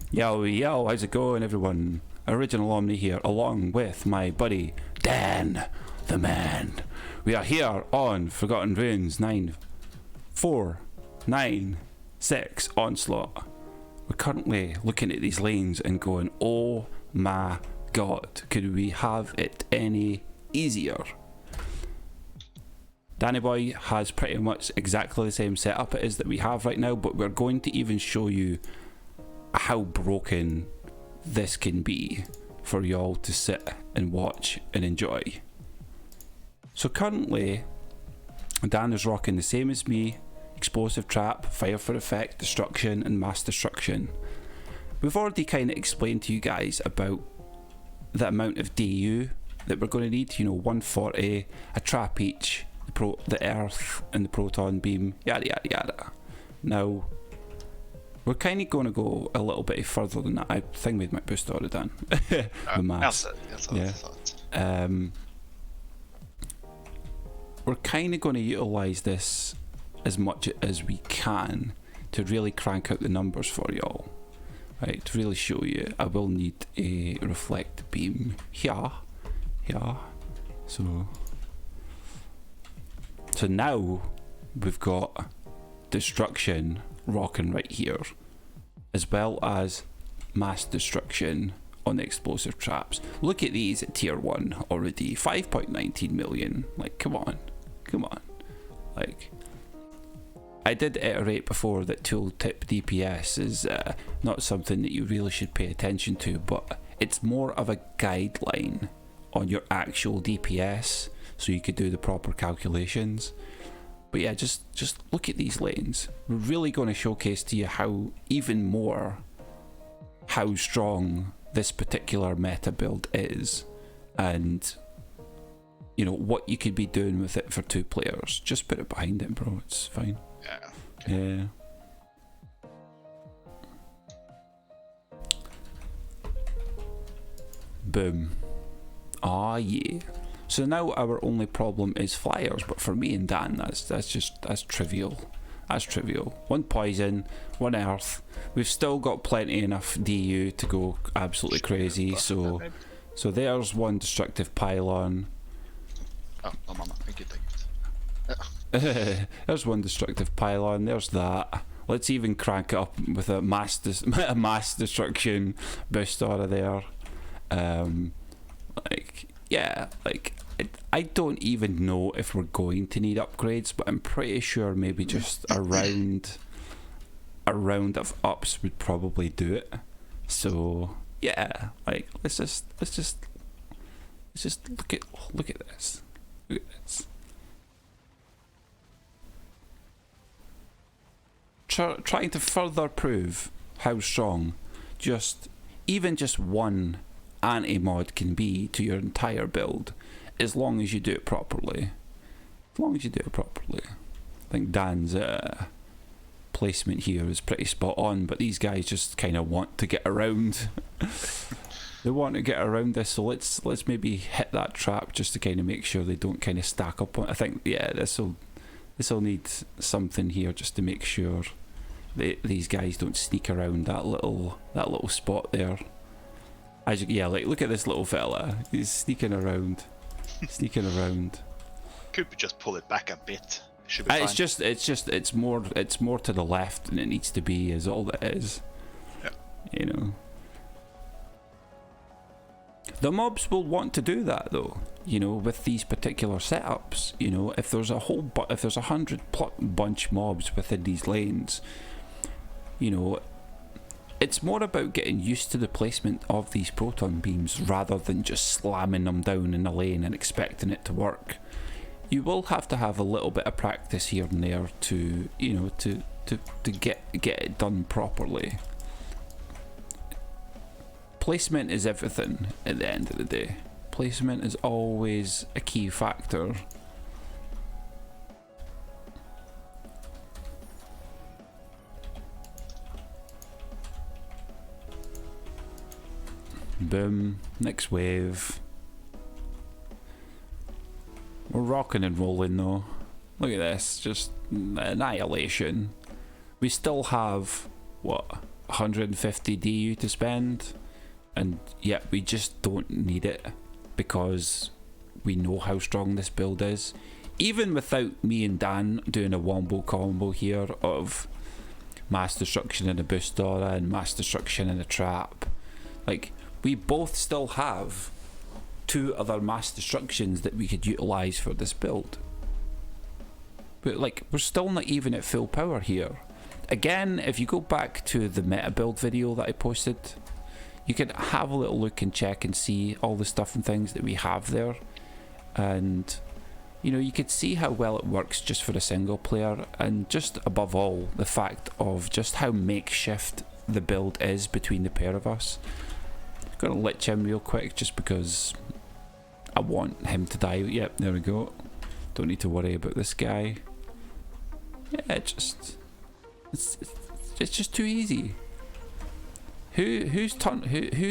Yo, yo, how's it going, everyone? Original Omni here, along with my buddy, Dan, the man. We are here on Forgotten Ruins 9496 Onslaught. We're currently looking at these lanes and going, oh my god, could we have it any easier? Danny Boy has pretty much exactly the same setup it is that we have right now, but we're going to even show you how broken this can be for y'all to sit and watch and enjoy. So currently, Dan is rocking the same as me: explosive trap, fire for effect, destruction, and mass destruction. We've already kind of explained to you guys about the amount of DU that we're going to need. You know, 140, a trap each, the earth and the proton beam, yada yada yada. Now, we're kind of going to go a little bit further than that. I think we might boost already done. The mass. That's what I thought. We're kind of going to utilise this as much as we can to really crank out the numbers for y'all. Right, to really show you, I will need a reflect beam here. So now we've got destruction rocking right here, as well as mass destruction on the explosive traps. Look at these at tier 1 already, 5.19 million. Like, come on. Like, I did iterate before that tooltip DPS is not something that you really should pay attention to, but it's more of a guideline on your actual DPS, so you could do the proper calculations. But yeah, just look at these lanes. We're really going to showcase to you how strong this particular meta build is, and you know what you could be doing with it for 2 players. Just put it behind it, bro. It's fine. Yeah. Okay. Yeah. Boom. Ah, yeah. So now our only problem is flyers, but for me and Dan, that's trivial. That's trivial. 1 poison, 1 earth. We've still got plenty enough DU to go absolutely crazy. So there's 1 destructive pylon. Oh, mama, thank you. There's 1 destructive pylon. There's that. Let's even crank it up with a mass destruction boost out of there. I don't even know if we're going to need upgrades, but I'm pretty sure maybe just a round of ups would probably do it. So yeah, like let's just look at this. Look at this. Trying to further prove how strong even just 1 anti-mod can be to your entire build, as long as you do it properly. I think Dan's placement here is pretty spot on, but these guys just kind of want to get around. They want to get around this, so let's maybe hit that trap just to kind of make sure they don't kind of stack up on. I think, yeah, this will need something here just to make sure these guys don't sneak around that little spot there. Like look at this little fella. He's sneaking around. Could we just pull it back a bit? Should be fine. It's more to the left than it needs to be, is all that is. Yeah. You know. The mobs will want to do that though, you know, with these particular setups. You know, if there's a 100 bunch mobs within these lanes, you know, it's more about getting used to the placement of these proton beams rather than just slamming them down in a lane and expecting it to work. You will have to have a little bit of practice here and there to, you know, to get it done properly. Placement is everything at the end of the day. Placement is always a key factor. Boom, next wave. We're rocking and rolling though. Look at this, just annihilation. We still have, what, 150 DU to spend, and yet we just don't need it because we know how strong this build is. Even without me and Dan doing a wombo combo here of mass destruction and a boost aura and mass destruction and a trap, like, we both still have 2 other mass destructions that we could utilize for this build. But like, we're still not even at full power here. Again, if you go back to the meta build video that I posted, you can have a little look and check and see all the stuff and things that we have there, and you know, you could see how well it works just for a single player, and just above all, the fact of just how makeshift the build is between the pair of us. Gonna lich him real quick just because I want him to die. Yep, there we go. Don't need to worry about this guy. Yeah, it's just too easy. Who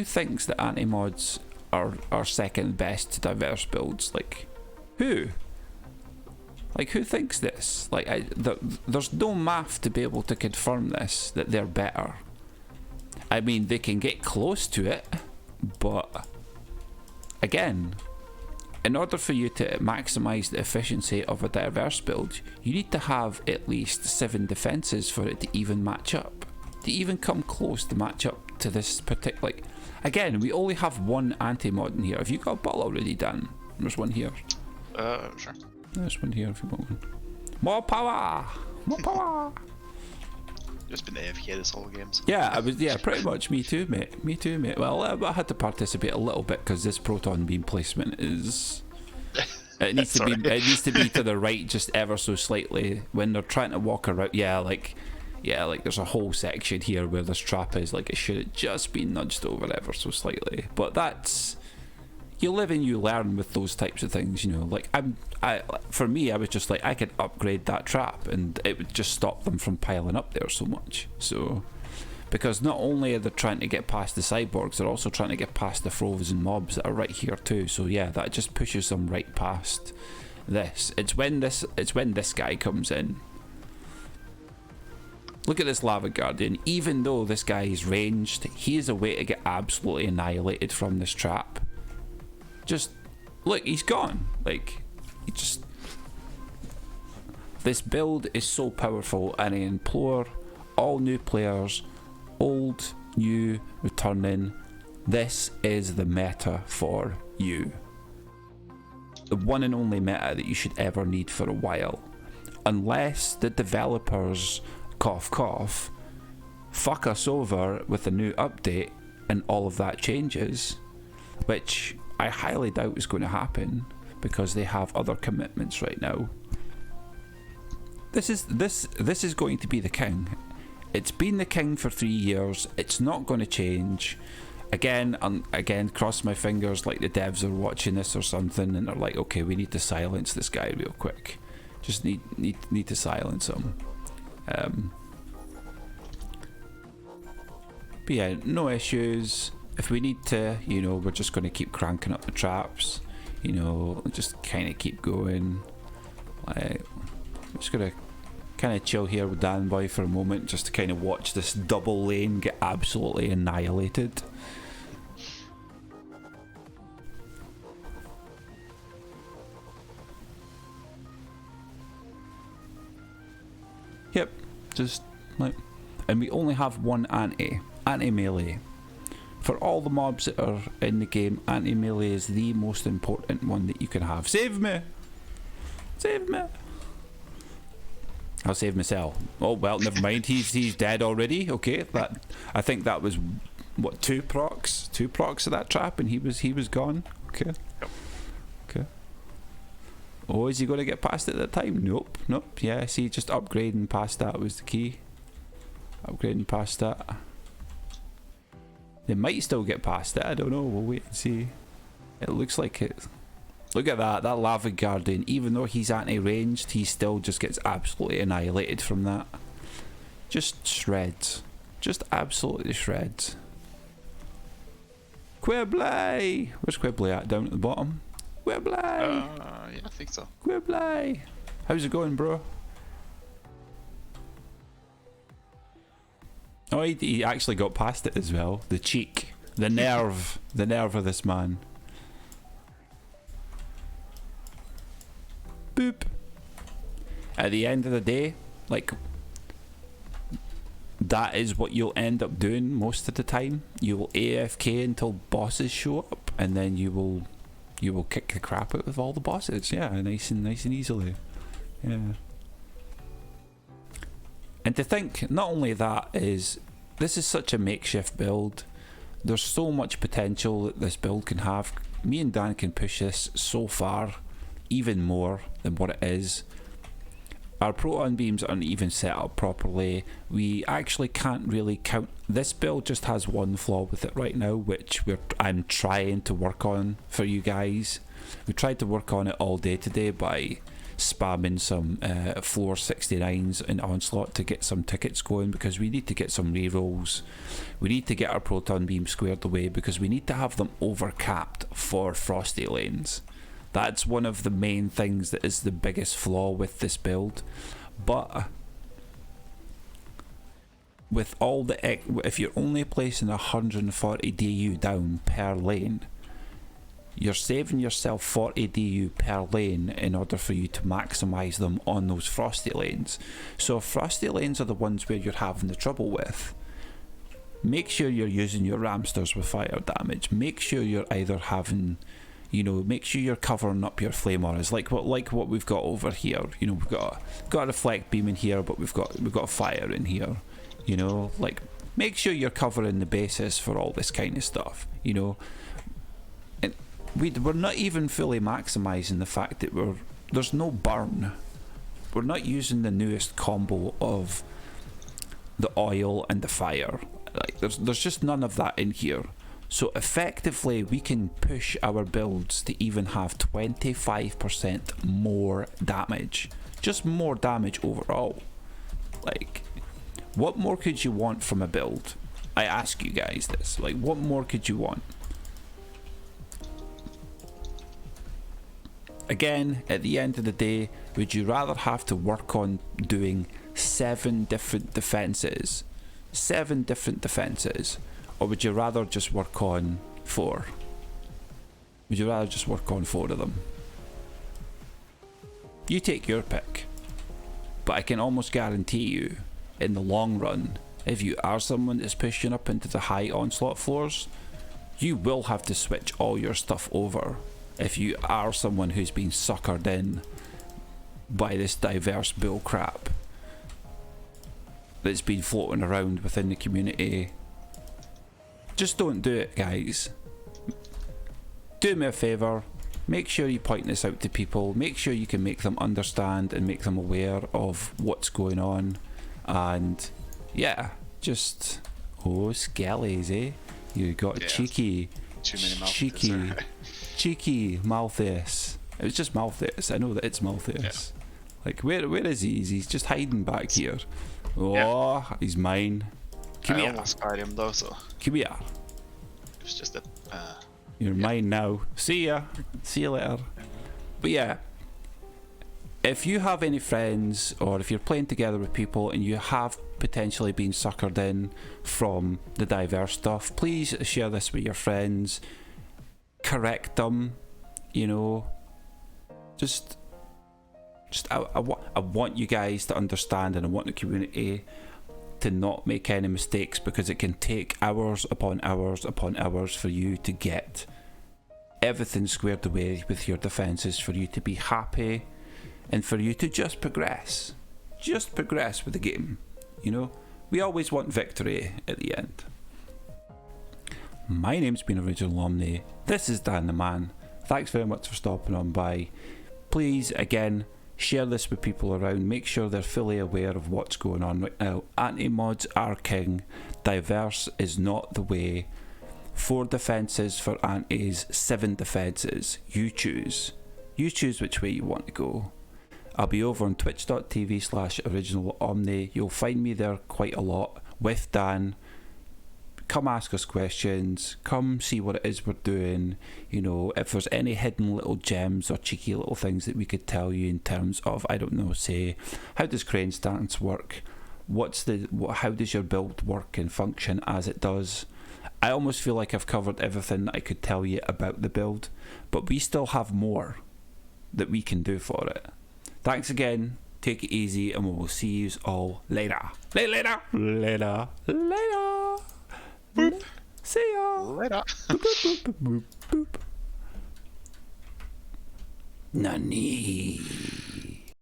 thinks that anti-mods are second best to diverse builds? Like, who? Like, who thinks this? Like, there's no math to be able to confirm this, that they're better. I mean, they can get close to it, but again, in order for you to maximize the efficiency of a diverse build, you need to have at least 7 defenses for it to even match up. To even come close to match up to this particular... Like, again, we only have 1 anti-mod in here. Have you got a bottle already, Dan? There's one here. Sure. There's one here if you want one. More power! More power! Just been AFK this whole game. So. Yeah, I was. Yeah, pretty much. Me too, mate. Me too, mate. Well, I had to participate a little bit because this proton beam placement is. It needs to be. It needs to be to the right, just ever so slightly when they're trying to walk around. Yeah, like there's a whole section here where this trap is. Like, it should have just been nudged over ever so slightly. But that's. You live and you learn with those types of things, you know. Like, for me, I was just like, I could upgrade that trap and it would just stop them from piling up there so much. So, because not only are they trying to get past the cyborgs, they're also trying to get past the frozen mobs that are right here too. So yeah, that just pushes them right past this. It's when this guy comes in. Look at this Lava Guardian. Even though this guy is ranged, he is a way to get absolutely annihilated from this trap. Just look, he's gone. Like, he just. This build is so powerful, and I implore all new players, old, new, returning, this is the meta for you. The one and only meta that you should ever need for a while. Unless the developers, cough cough, fuck us over with a new update and all of that changes, which I highly doubt is going to happen because they have other commitments right now. This is going to be the king. It's been the king for 3 years. It's not going to change. Again, cross my fingers like the devs are watching this or something and they're like, okay, we need to silence this guy real quick. Just need to silence him. But yeah, no issues. If we need to, you know, we're just going to keep cranking up the traps, you know, just kind of keep going. I'm just going to kind of chill here with Dan Boy for a moment, just to kind of watch this double lane get absolutely annihilated. Yep, just like, and we only have one anti-melee. For all the mobs that are in the game, anti-melee is the most important one that you can have. Save me! Save me! I'll save myself. Oh well, never mind. He's dead already. Okay, I think that was what, 2 procs of that trap, and he was gone. Okay. Okay. Oh, is he going to get past it at that time? Nope. Yeah, see, just upgrading past that was the key. Upgrading past that. They might still get past it, I don't know, we'll wait and see. It looks like it. Look at that Lava Guardian, even though he's anti-ranged, he still just gets absolutely annihilated from that. Just shreds. Just absolutely shreds. Quibbly! Where's Quibbly at? Down at the bottom? Quibbly! Yeah, I think so. Quibbly! How's it going, bro? Oh, he actually got past it as well. The cheek, the nerve, the nerve of this man. Boop. At the end of the day, like, that is what you'll end up doing most of the time. You will AFK until bosses show up, and then you will kick the crap out of all the bosses. Yeah, nice and easily. Yeah. And to think, not only that, is this is such a makeshift build. There's so much potential that this build can have. Me and Dan can push this so far, even more than what it is. Our proton beams aren't even set up properly. We actually can't really count. This build just has one flaw with it right now, which I'm trying to work on for you guys. We tried to work on it all day today by spamming some floor 69s in Onslaught to get some tickets going, because we need to get some rerolls. We need to get our proton beam squared away, because we need to have them overcapped for frosty lanes. That's one of the main things that is the biggest flaw with this build. But with all the if you're only placing 140 DU down per lane, you're saving yourself 40 DU per lane in order for you to maximise them on those frosty lanes. So if frosty lanes are the ones where you're having the trouble with, make sure you're using your ramsters with fire damage. Make sure you're either having, you know, make sure you're covering up your flame auras, like what we've got over here. You know, we've got a reflect beam in here, but we've got fire in here. You know, like, make sure you're covering the basis for all this kind of stuff. You know, and we're not even fully maximising the fact that there's no burn. We're not using the newest combo of the oil and the fire. Like, there's just none of that in here. So effectively, we can push our builds to even have 25% more damage. Just more damage overall. Like, what more could you want from a build? I ask you guys this. Like, what more could you want? Again, at the end of the day, would you rather have to work on doing 7 different defenses? 7 different defenses. Or would you rather just work on 4? Would you rather just work on 4 of them? You take your pick. But I can almost guarantee you, in the long run, if you are someone that's pushing up into the high onslaught floors, you will have to switch all your stuff over. If you are someone who's been suckered in by this diverse bull crap that's been floating around within the community. Just don't do it, guys. Do me a favour, make sure you point this out to people, make sure you can make them understand and make them aware of what's going on, and yeah, just, oh, skellies, eh? You got cheeky, Too many cheeky Malthus. It was just Malthus, I know that it's Malthus. Yeah. Like, where is he? He's just hiding back here. Oh, he's mine. Come here. I almost got him though, so. Come here. It was just that. You're mine now. See ya. See you later. But yeah, if you have any friends, or if you're playing together with people and you have potentially been suckered in from the diverse stuff, please share this with your friends. Correct them. You know, just I want you guys to understand, and I want the community to not make any mistakes, because it can take hours upon hours upon hours for you to get everything squared away with your defences, for you to be happy, and for you to just progress with the game. You know, we always want victory at the end. My name's been Original Omni. This is Dan the Man. Thanks very much for stopping on by. Please, again, share this with people around. Make sure they're fully aware of what's going on right now. Anti-mods are king. Diverse is not the way. 4 defences for antis, 7 defences. You choose. You choose which way you want to go. I'll be over on twitch.tv/originalomni. You'll find me there quite a lot with Dan. Come ask us questions, come see what it is we're doing. You know, if there's any hidden little gems or cheeky little things that we could tell you in terms of, I don't know, say, how does crane stance work? how does your build work and function as it does. I almost feel like I've covered everything that I could tell you about the build, but we still have more that we can do for it. Thanks again, take it easy, and we will see you all later. Later. Boop. See ya. Later. Boop. Nani.